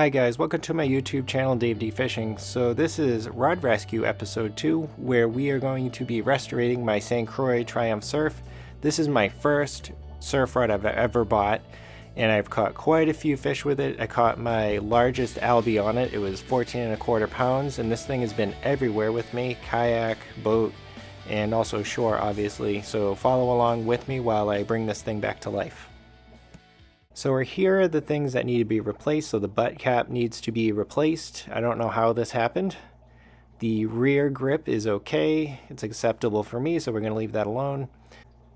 Hi guys, welcome to my YouTube channel, Dave D Fishing. So this is Rod Rescue episode 2, where we are going to be restorating my Croix Triumph Surf. This is my first surf rod I've ever bought, and I've caught quite a few fish with it. I caught my largest albie on it. It was 14¼ pounds, and this thing has been everywhere with me, kayak, boat, and also shore obviously. So follow along with me while I bring this thing back to life. So here are the things that need to be replaced. So the butt cap needs to be replaced. I don't know how this happened. The rear grip is okay. It's acceptable for me, so we're going to leave that alone.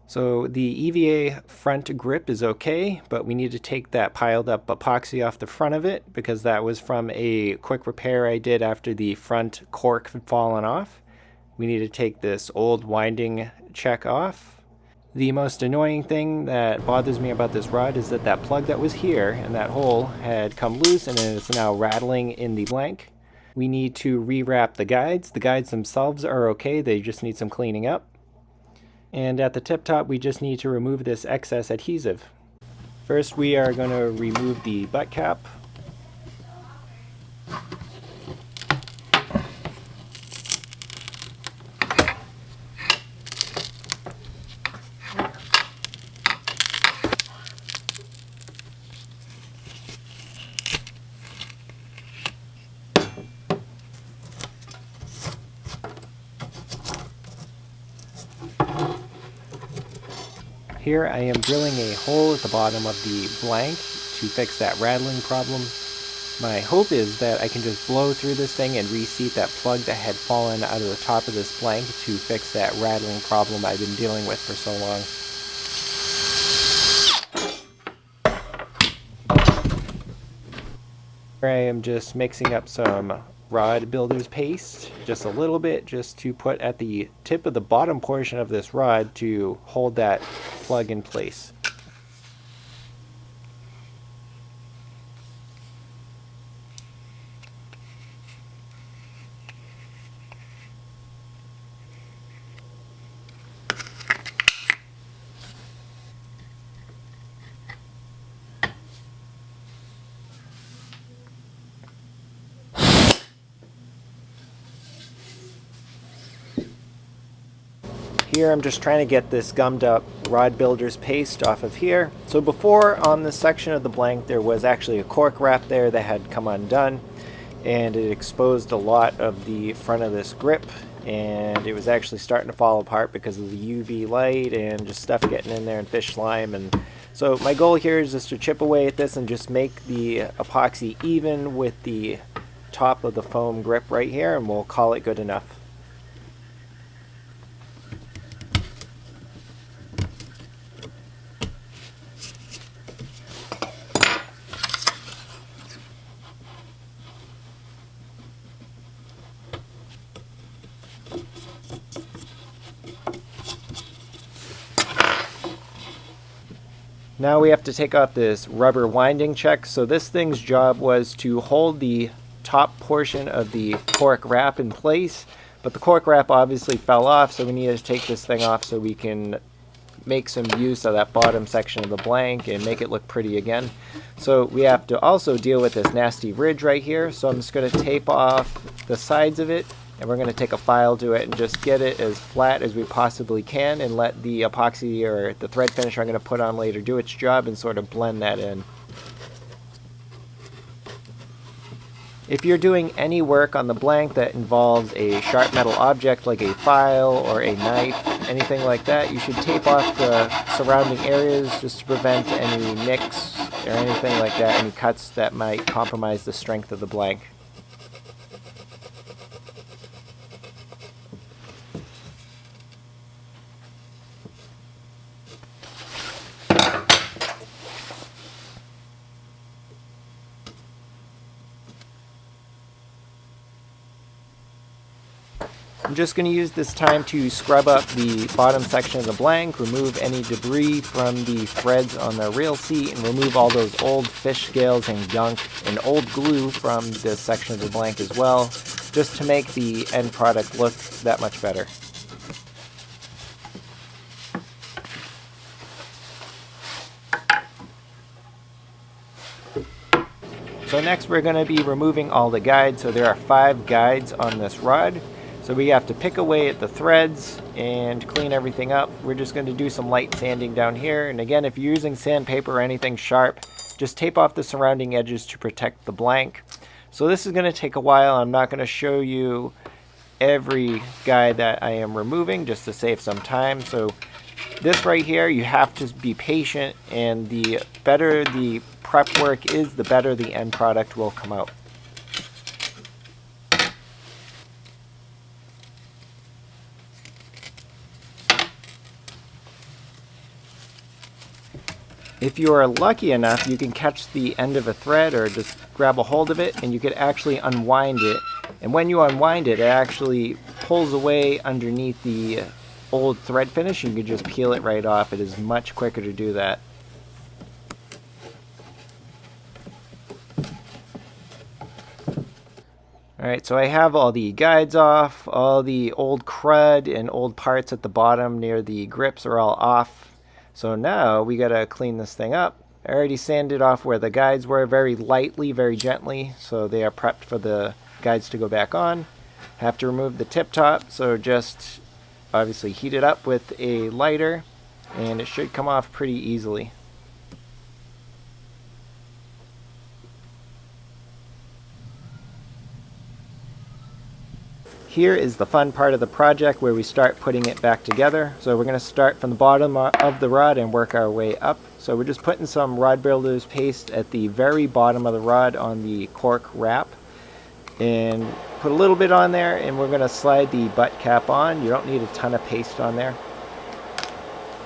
So the EVA front grip is okay, but we need to take that piled up epoxy off the front of it because that was from a quick repair I did after the front cork had fallen off. We need to take this old winding check off. The most annoying thing that bothers me about this rod is that plug that was here and that hole had come loose and it's now rattling in the blank. We need to rewrap the guides. The guides themselves are okay, they just need some cleaning up. And at the tip top we just need to remove this excess adhesive. First we are going to remove the butt cap. Here I am drilling a hole at the bottom of the blank to fix that rattling problem. My hope is that I can just blow through this thing and reseat that plug that had fallen out of the top of this blank to fix that rattling problem I've been dealing with for so long. Here I am just mixing up some rod builder's paste, just a little bit, just to put at the tip of the bottom portion of this rod to hold that plug in place. Here I'm just trying to get this gummed up rod builder's paste off of here. So before on this section of the blank there was actually a cork wrap there that had come undone, and it exposed a lot of the front of this grip, and it was actually starting to fall apart because of the UV light and just stuff getting in there and fish slime. And so my goal here is just to chip away at this and just make the epoxy even with the top of the foam grip right here, and we'll call it good enough. Now we have to take off this rubber winding check. So this thing's job was to hold the top portion of the cork wrap in place, but the cork wrap obviously fell off, so we need to take this thing off so we can make some use of that bottom section of the blank and make it look pretty again. So we have to also deal with this nasty ridge right here, so I'm just going to tape off the sides of it, and we're going to take a file to it and just get it as flat as we possibly can and let the epoxy or the thread finisher I'm going to put on later do its job and sort of blend that in. If you're doing any work on the blank that involves a sharp metal object like a file or a knife, anything like that, you should tape off the surrounding areas just to prevent any nicks or anything like that, any cuts that might compromise the strength of the blank. I'm just going to use this time to scrub up the bottom section of the blank, remove any debris from the threads on the rail seat, and remove all those old fish scales and gunk and old glue from this section of the blank as well, just to make the end product look that much better. So next we're going to be removing all the guides. So there are 5 guides on this rod. So we have to pick away at the threads and clean everything up. We're just going to do some light sanding down here. And again, if you're using sandpaper or anything sharp, just tape off the surrounding edges to protect the blank. So this is going to take a while. I'm not going to show you every guide that I am removing just to save some time. So this right here, you have to be patient, and the better the prep work is, the better the end product will come out. If you are lucky enough, you can catch the end of a thread or just grab a hold of it, and you could actually unwind it. And when you unwind it, it actually pulls away underneath the old thread finish. You can just peel it right off. It is much quicker to do that. Alright, so I have all the guides off, all the old crud and old parts at the bottom near the grips are all off. So now we gotta clean this thing up. I already sanded off where the guides were very lightly, very gently, so they are prepped for the guides to go back on. Have to remove the tip top, so just obviously heat it up with a lighter and it should come off pretty easily. Here is the fun part of the project where we start putting it back together. So we're going to start from the bottom of the rod and work our way up. So we're just putting some rod builder's paste at the very bottom of the rod on the cork wrap. And put a little bit on there, and we're going to slide the butt cap on. You don't need a ton of paste on there.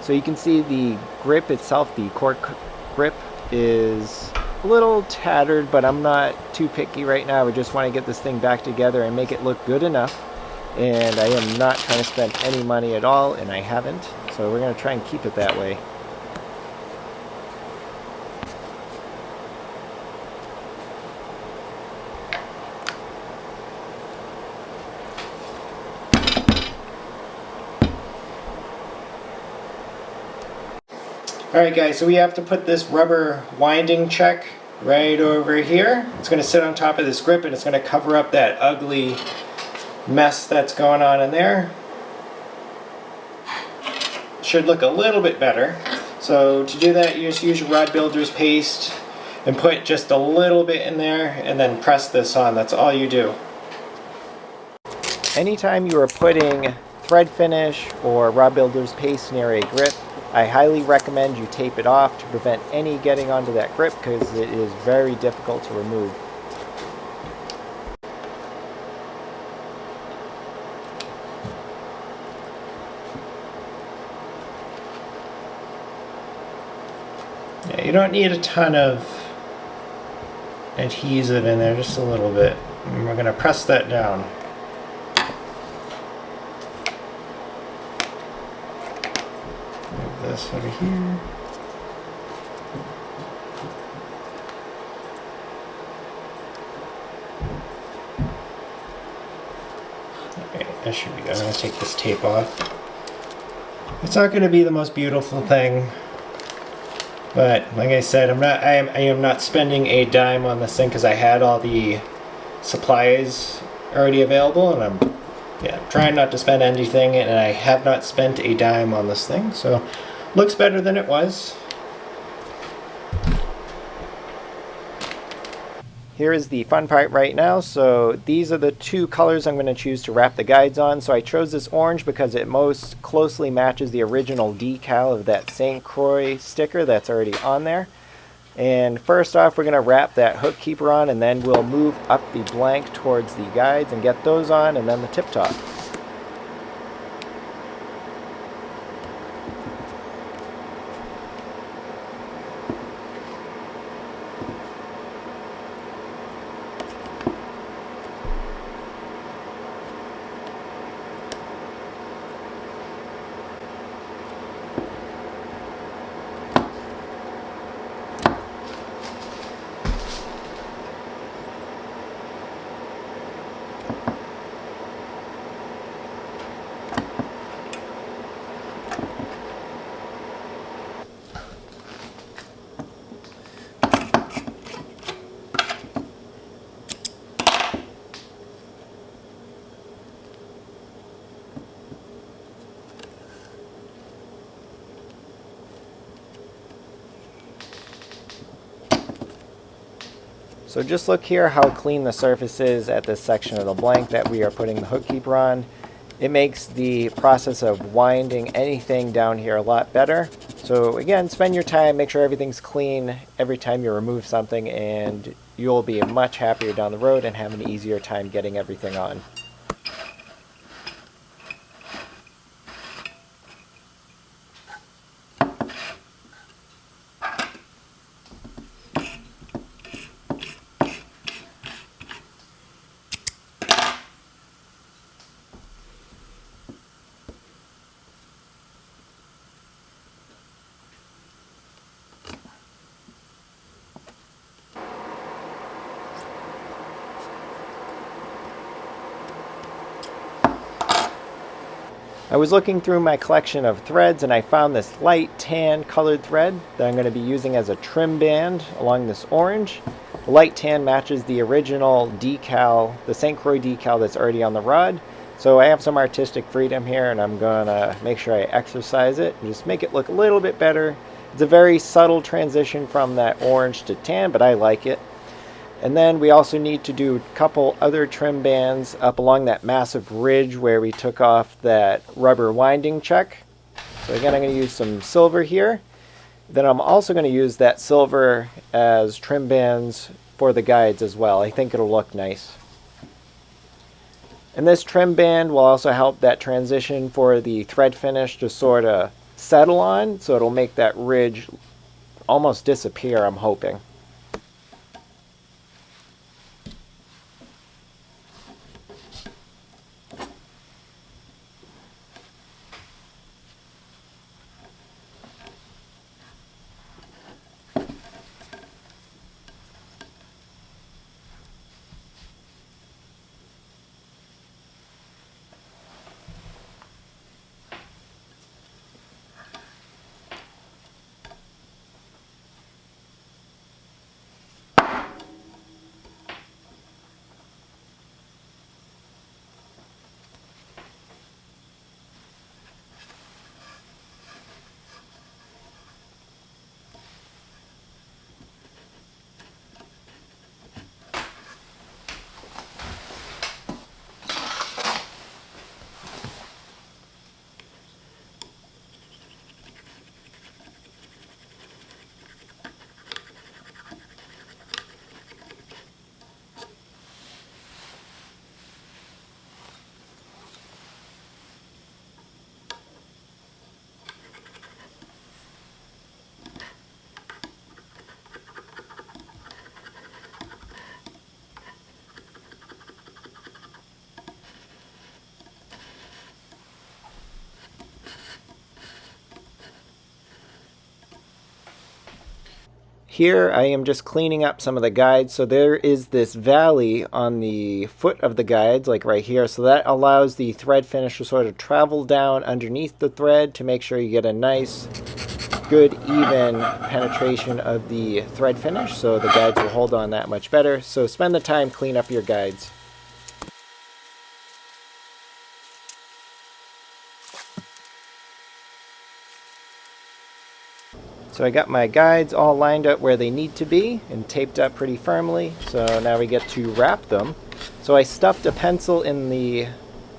So you can see the grip itself, the cork grip, is a little tattered, but I'm not too picky right now. We just want to get this thing back together and make it look good enough. And I am not trying to spend any money at all, and I haven't. So we're going to try and keep it that way. Alright guys, so we have to put this rubber winding check right over here. It's going to sit on top of this grip, and it's going to cover up that ugly mess that's going on in there. Should look a little bit better. So to do that, you just use your rod builder's paste and put just a little bit in there and then press this on. That's all you do. Anytime you are putting thread finish or rod builder's paste near a grip, I highly recommend you tape it off to prevent any getting onto that grip, because it is very difficult to remove. Yeah, you don't need a ton of adhesive in there, just a little bit. And we're going to press that down. This over here. Okay, that should be good. I'm going to take this tape off. It's not going to be the most beautiful thing, but like I said, I am not spending a dime on this thing because I had all the supplies already available, and I'm trying not to spend anything, and I have not spent a dime on this thing, so looks better than it was. Here is the fun part right now. So these are the 2 colors I'm going to choose to wrap the guides on. So I chose this orange because it most closely matches the original decal of that St. Croix sticker that's already on there. And first off, we're going to wrap that hook keeper on, and then we'll move up the blank towards the guides and get those on, and then the tip top. So just look here how clean the surface is at this section of the blank that we are putting the hook keeper on. It makes the process of winding anything down here a lot better. So again, spend your time, make sure everything's clean every time you remove something, and you'll be much happier down the road and have an easier time getting everything on. I was looking through my collection of threads and I found this light tan colored thread that I'm going to be using as a trim band along this orange. The light tan matches the original decal, the St. Croix decal that's already on the rod. So I have some artistic freedom here and I'm going to make sure I exercise it and just make it look a little bit better. It's a very subtle transition from that orange to tan, but I like it. And then we also need to do a couple other trim bands up along that massive ridge where we took off that rubber winding check. So again, I'm going to use some silver here. Then I'm also going to use that silver as trim bands for the guides as well. I think it'll look nice. And this trim band will also help that transition for the thread finish to sort of settle on, so it'll make that ridge almost disappear, I'm hoping. Here I am just cleaning up some of the guides. So there is this valley on the foot of the guides, like right here. So that allows the thread finish to sort of travel down underneath the thread to make sure you get a nice, good, even penetration of the thread finish. So the guides will hold on that much better. So spend the time, clean up your guides. So I got my guides all lined up where they need to be and taped up pretty firmly. So now we get to wrap them. So I stuffed a pencil in the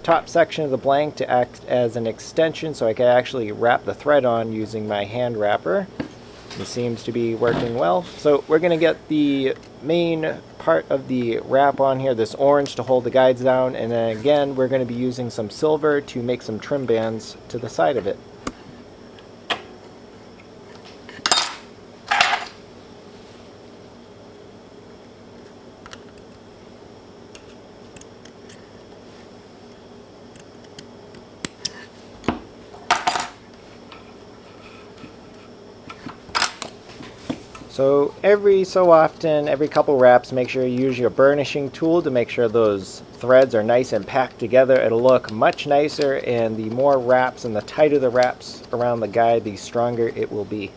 top section of the blank to act as an extension so I can actually wrap the thread on using my hand wrapper. It seems to be working well. So we're going to get the main part of the wrap on here, this orange, to hold the guides down. And then again, we're going to be using some silver to make some trim bands to the side of it. So every so often, every couple wraps, make sure you use your burnishing tool to make sure those threads are nice and packed together. It'll look much nicer, and the more wraps and the tighter the wraps around the guide, the stronger it will be.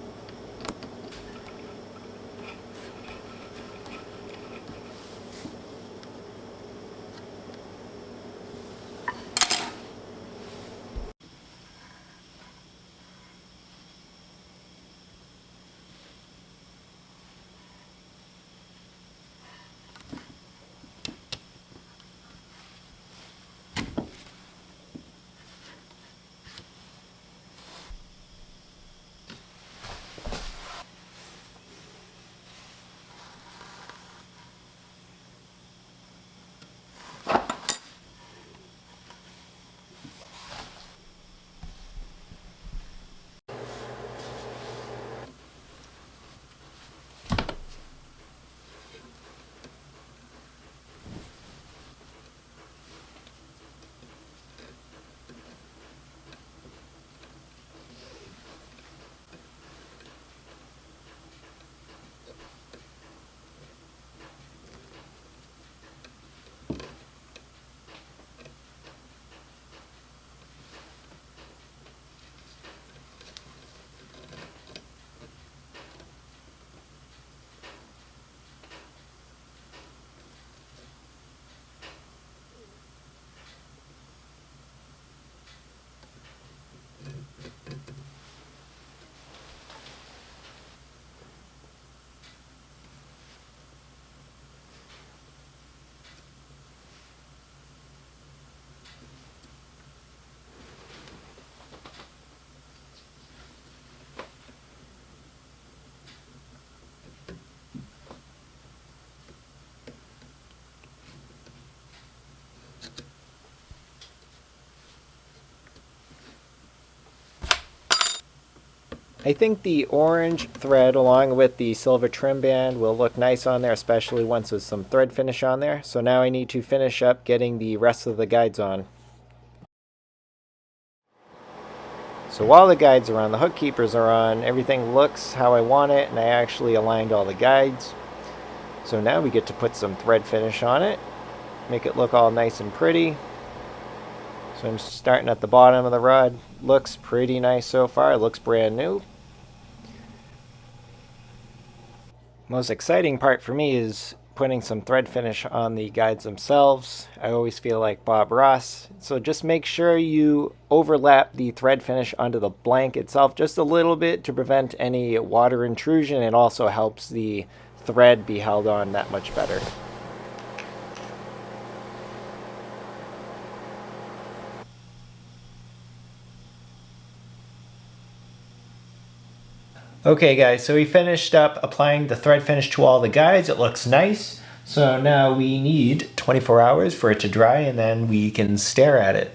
I think the orange thread along with the silver trim band will look nice on there, especially once there's some thread finish on there. So now I need to finish up getting the rest of the guides on. So while the guides are on, the hook keepers are on, everything looks how I want it, and I actually aligned all the guides. So now we get to put some thread finish on it, make it look all nice and pretty. So I'm starting at the bottom of the rod. Looks pretty nice so far, it looks brand new. Most exciting part for me is putting some thread finish on the guides themselves. I always feel like Bob Ross. So just make sure you overlap the thread finish onto the blank itself just a little bit to prevent any water intrusion. It also helps the thread be held on that much better. Okay guys, so we finished up applying the thread finish to all the guides. It looks nice. So now we need 24 hours for it to dry and then we can stare at it.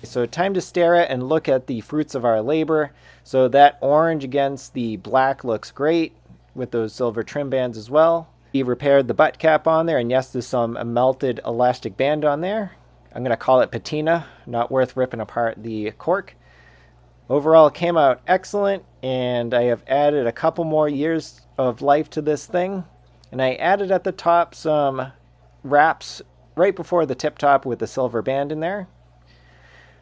So time to stare at and look at the fruits of our labor. So that orange against the black looks great with those silver trim bands as well. We repaired the butt cap on there, and yes, there's some melted elastic band on there. I'm going to call it patina, not worth ripping apart the cork. Overall, it came out excellent, and I have added a couple more years of life to this thing. And I added at the top some wraps right before the tip top with the silver band in there.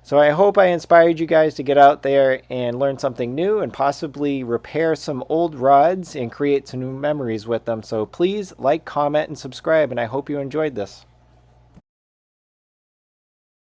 So I hope I inspired you guys to get out there and learn something new and possibly repair some old rods and create some new memories with them. So please like, comment, and subscribe, and I hope you enjoyed this.